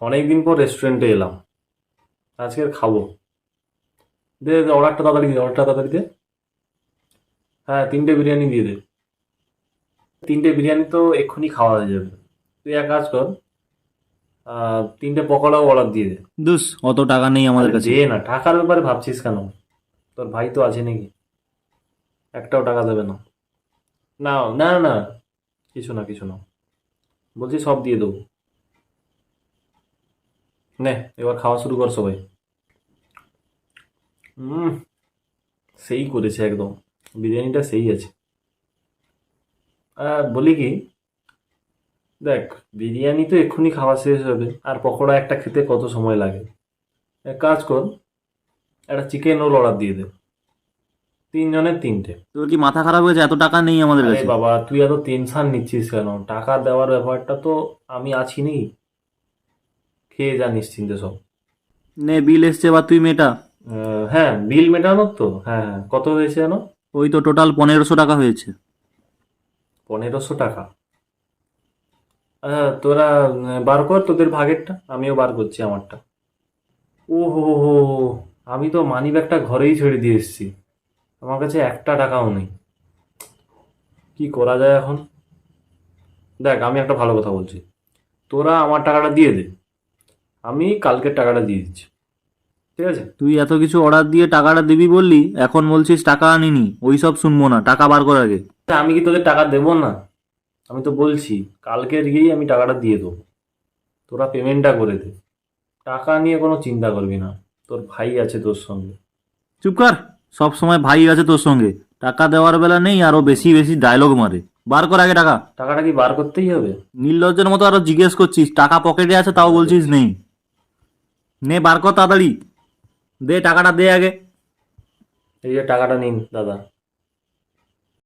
অনেকদিন পর রেস্টুরেন্টে এলাম, আজকে খাবো। দে দে, অর্ডারটা তাড়াতাড়ি দে, অর্ডারটা তাড়াতাড়ি দে। হ্যাঁ, 3টে বিরিয়ানি দিয়ে দে। 3টে বিরিয়ানি তো এক্ষুনি খাওয়া হয়ে যাবে। তুই এক কাজ কর, 3টে পকোড়াও অর্ডার দিয়ে দে। দুস, অত টাকা নেই আমাদের আরে কাছে। দে না, টাকার ব্যাপারে ভাবছিস কেন? তোর ভাই তো আছে নাকি? একটাও টাকা দেবে না। না না না, কিছু না কিছু না, বলছি সব দিয়ে দেবো। নে, এবার খাওয়া শুরু কর সবাই। হুম, সেই করেছে একদম, বিরিয়ানিটা সেই আছে। বলি কি, দেখ, বিরিয়ানি তো এক্ষুনি খাওয়া শেষ হবে, আর পকোড়া একটা খেতে কত সময় লাগে। এক কাজ কর, একটা চিকেন রোল অর্ডার দিয়ে দে। 3 জনের 3টে। তোর কি মাথা খারাপ হয়েছে? এত টাকা নেই আমাদের আরে কাছে। বাবা, তুই এত টেনশন নিচ্ছিস কেন? টাকা দেওয়ার ব্যাপারটা তো আমি আছি নি, খেয়ে যা নিশ্চিন্তে সব। নে, বিল এসছে, এবার তুই মেটা। হ্যাঁ, বিল মেটানোর তো, হ্যাঁ হ্যাঁ, কত হয়েছে জানো? ওই তো টোটাল 1500 টাকা হয়েছে। 1500 টাকা? তোরা বার কর তোদের ভাগেরটা, আমিও বার করছি আমারটা। ও হো হো, আমি তো মানি ব্যাগটা ঘরেই ছেড়ে দিয়ে এসেছি, আমার কাছে একটা টাকাও নেই। কি করা যায় এখন? দেখ, আমি একটা ভালো কথা বলছি, তোরা আমার টাকাটা দিয়ে দে, আমি কালকের টাকাটা দিয়ে দিচ্ছি, ঠিক আছে? তুই এত কিছু অর্ডার দিয়ে টাকাটা দিবি বললি, এখন বলছিস টাকা আনিনি। ওই সব শুনবো না, টাকা বার কর আগে। আমি কি তোদের টাকা দেবো না? আমি তো বলছি কালকে গিয়েই আমি টাকাটা দিয়ে দেবো, তোরা পেমেন্টটা করে দে। টাকা নিয়ে কোনো চিন্তা করবি না, তোর ভাই আছে তোর সঙ্গে। চুপ কর। সব সময় ভাই আছে তোর সঙ্গে, টাকা দেওয়ার বেলা নেই, আরো বেশি বেশি ডায়লগ মারে। বার কর আগে টাকা। টাকাটা কি বার করতেই হবে? নির্লজ্জের মতো আরো জিজ্ঞেস করছিস, টাকা পকেটে আছে তাও বার বলছিস করছি। নেই। নে, বার কর তাড়াতাড়ি। দে টাকাটা, দে আগে। এই যে টাকাটা নিন দাদা।